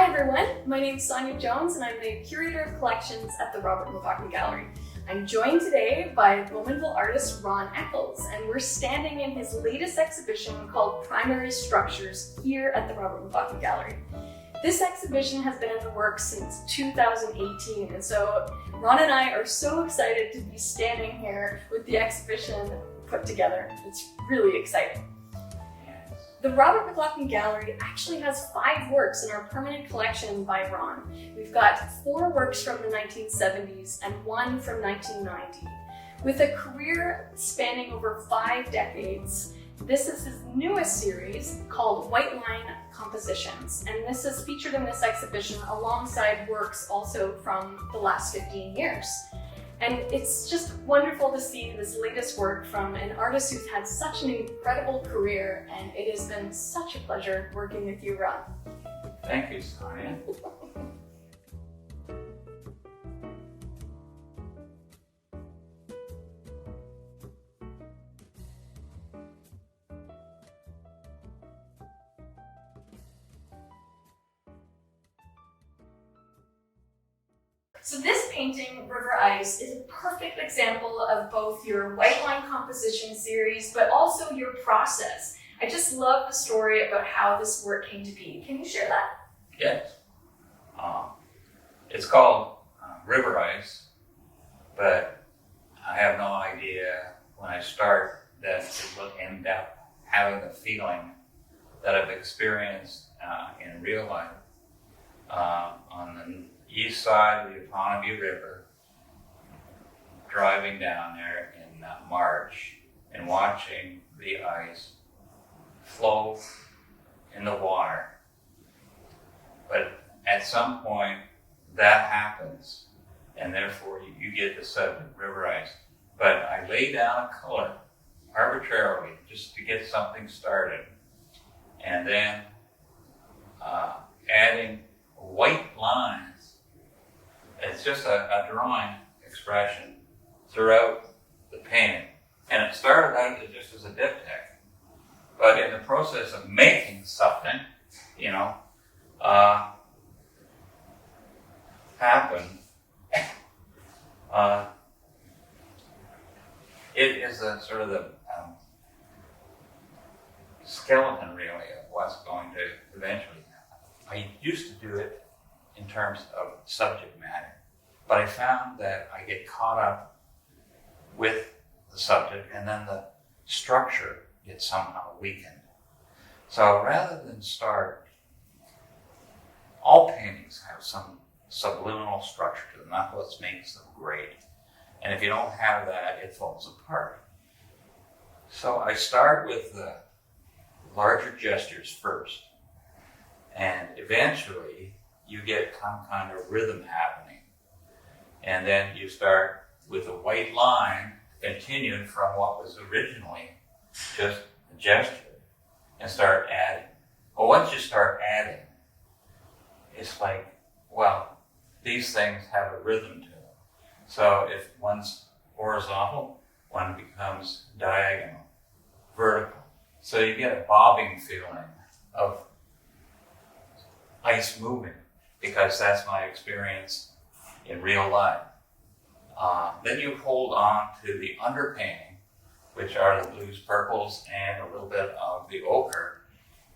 Hi everyone, my name is Sonia Jones and I'm the Curator of Collections at the Robert McLaughlin Gallery. I'm joined today by Bowmanville artist Ron Eccles, and we're standing in his latest exhibition called Primary Structures here at the Robert McLaughlin Gallery. This exhibition has been in the works since 2018, and so Ron and I are so excited to be standing here with the exhibition put together. It's really exciting. The Robert McLaughlin Gallery actually has 5 works in our permanent collection by Ron. We've got 4 works from the 1970s and 1 from 1990. With a career spanning over 5 decades, this is his newest series called White Line Compositions, and this is featured in this exhibition alongside works also from the last 15 years. And it's just wonderful to see this latest work from an artist who's had such an incredible career, and it has been such a pleasure working with you, Ron. Thank you, Sonia. So this painting, River Ice, is a perfect example of both your white line composition series, but also your process. I just love the story about how this work came to be. Can you share that? Yes. It's called River Ice, but I have no idea when I start that it will end up having the feeling that I've experienced in real life on the east side of the Otonabee River, driving down there in March and watching the ice flow in the water. But at some point that happens, and therefore you get the subject, river ice. But I lay down a color arbitrarily just to get something started, and then adding white lines. It's just a drawing expression throughout the painting. And it started out just as a diptych. But in the process of making something, happened, it is a sort of the skeleton, really, of what's going to eventually happen. I used to do it in terms of subject matter, but I found that I get caught up with the subject and then the structure gets somehow weakened. So rather than start, all paintings have some subliminal structure to them. That's what makes them great. And if you don't have that, it falls apart. So I start with the larger gestures first, and eventually you get some kind of rhythm happening. And then you start with a white line, continued from what was originally just a gesture, and start adding. But once you start adding, it's like, well, these things have a rhythm to them. So if one's horizontal, one becomes diagonal, vertical. So you get a bobbing feeling of ice moving, because that's my experience in real life. Then you hold on to the underpainting, which are the blues, purples, and a little bit of the ochre,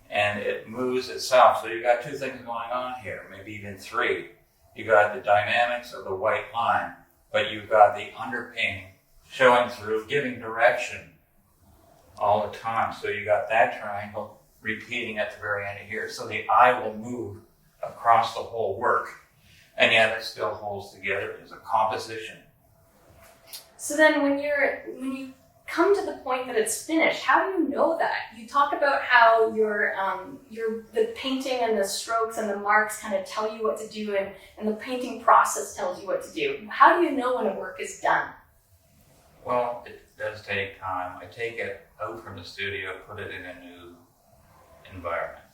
and it moves itself. So you got 2 things going on here, maybe even 3. You got the dynamics of the white line, but you've got the underpainting showing through, giving direction all the time. So you got that triangle repeating at the very end of here. So the eye will move across the whole work, and yet it still holds together as a composition. So then when you come to the point that it's finished, how do you know that? You talk about how the painting and the strokes and the marks kind of tell you what to do, and the painting process tells you what to do. How do you know when a work is done? Well, it does take time. I take it out from the studio, put it in a new environment,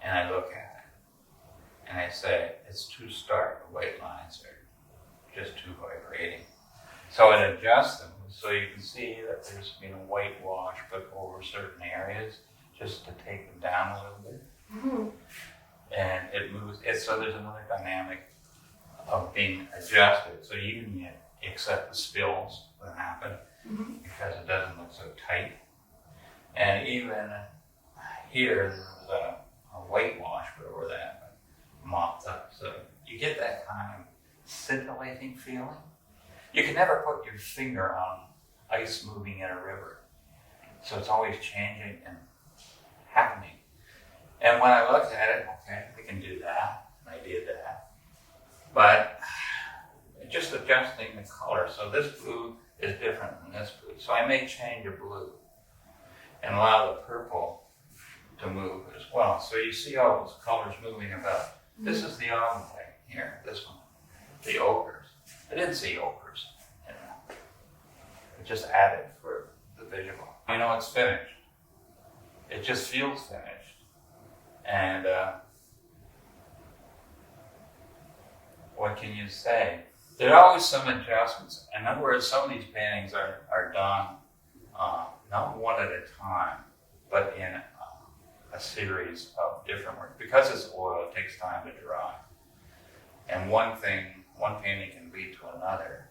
and I look at it, and I say, it's too stark. The white lines are just too vibrating. So I adjust them so you can see that there's been a whitewash put over certain areas just to take them down a little bit. Mm-hmm. and it moves. So there's another dynamic of being adjusted. So you can accept the spills that happen because it doesn't look so tight. And even here, there's a whitewash over that mopped up. So you get that kind of scintillating feeling. You can never put your finger on ice moving in a river. So it's always changing and happening. And when I looked at it, okay, we can do that. And I did that. But just adjusting the color. So this blue is different than this blue. So I may change a blue and allow the purple to move as well. So you see all those colors moving about. This is the autumn thing here, this one, the ochres. I didn't see ochres in that. It just added for the visual. You know, it's finished. It just feels finished. And what can you say? There are always some adjustments. In other words, some of these paintings are done not one at a time, but in a series of different work. Because it's oil, it takes time to dry. And one painting can lead to another.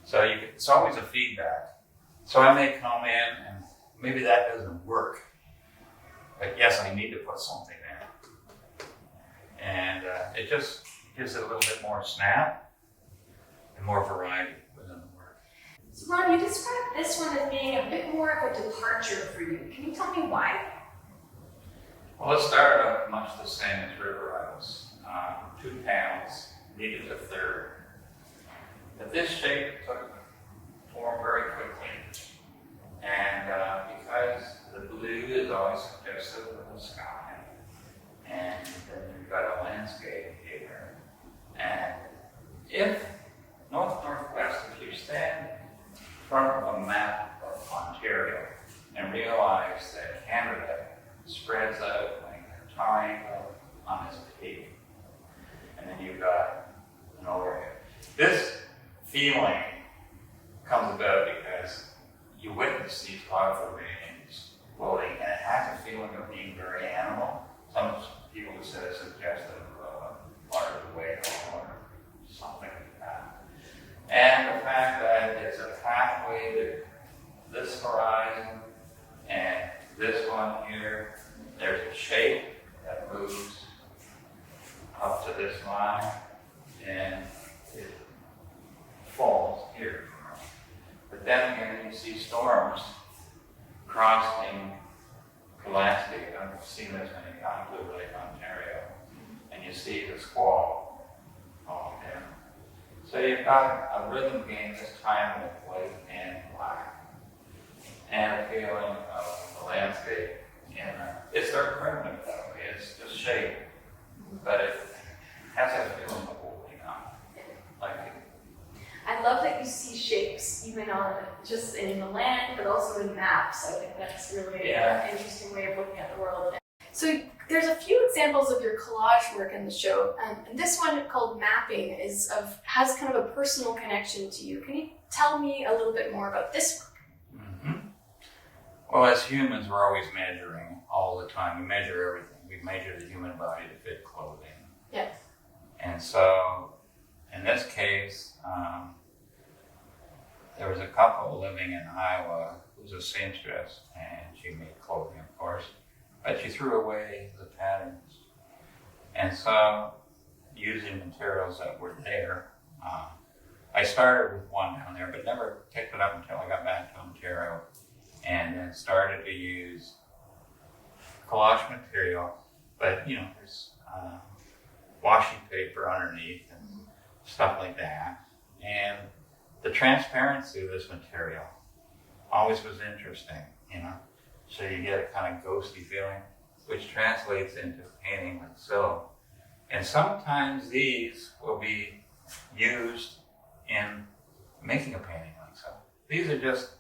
So it's always a feedback. So I may come in and maybe that doesn't work. But yes, I need to put something there. And it just gives it a little bit more snap and more variety within the work. So Ron, you described this one as being a bit more of a departure for you. Can you tell me why? Well, it started out much the same as River Eccles. 2 panels, needed a third. But this shape took form very quickly. And because the blue is always suggestive of the sky, and then you've got a landscape here. And if northwest, if you stand in front of a map of Ontario and realize that Canada spreads out like a triangle on its peak, and then you've got an overhead. This feeling comes about because you witness these cloud formations floating, and it has a feeling of being very animal. Some people would say it's suggestive of a large whale or something like that. And the fact that it's a pathway to this horizon and this one here, there's a shape that moves up to this line and it falls here. But then again, you see storms crossing the landscape. I've seen this many times over Lake Ontario. And you see the squall falling down. So you've got a rhythm game this time with white and black. And a feeling of the landscape. It's very permanent that way. It's just shape. But it has that feeling of holding on. Like it. I love that you see shapes, even on just in the land, but also in maps. I think that's really an interesting way of looking at the world. So there's a few examples of your collage work in the show, and this one called Mapping has kind of a personal connection to you. Can you tell me a little bit more about this work? Mm-hmm. Well, as humans, we're always measuring all the time. We measure everything. We measure the human body to fit clothing. Yes. And so, in this case, there was a couple living in Iowa who was a seamstress, and she made clothing, of course, but she threw away the patterns. And so, using materials that were there, I started with one down there, but never picked it up until I got back to Ontario, and then started to use collage material, but there's washi paper underneath and stuff like that. And the transparency of this material always was interesting, So you get a kind of ghosty feeling, which translates into painting like so. And sometimes these will be used in making a painting like so. These are just,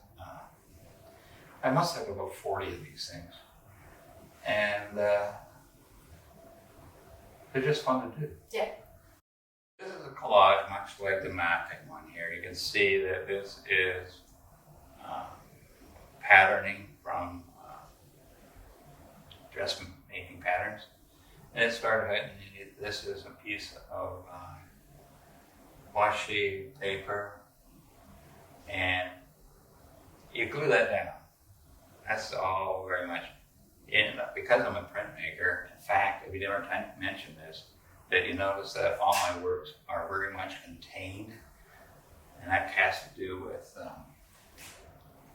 I must have about 40 of these things. And they're just fun to do. Yeah. This is a collage, much like the mapping one here. You can see that this is patterning from dressmaking patterns. And it started out, this is a piece of washi tape, and you glue that down. That's all very much. Because I'm a printmaker, in fact, if you never mention this, that you notice that all my works are very much contained, and that has to do with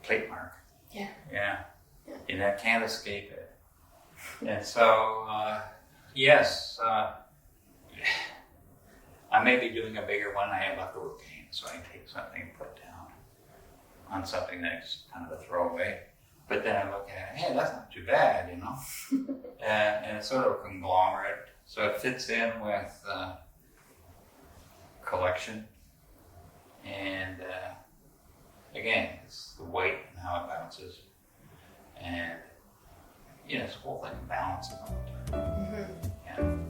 plate mark. Yeah. Yeah. And I can't escape it. And so, yes, I may be doing a bigger one. I have leftover paint, so I take something and put down on something that's kind of a throwaway. But then I look at it, hey, that's not too bad, you know? And it's sort of a conglomerate. So it fits in with collection. And again, it's the weight and how it bounces. And, you know, this whole thing balances all the time. Yeah.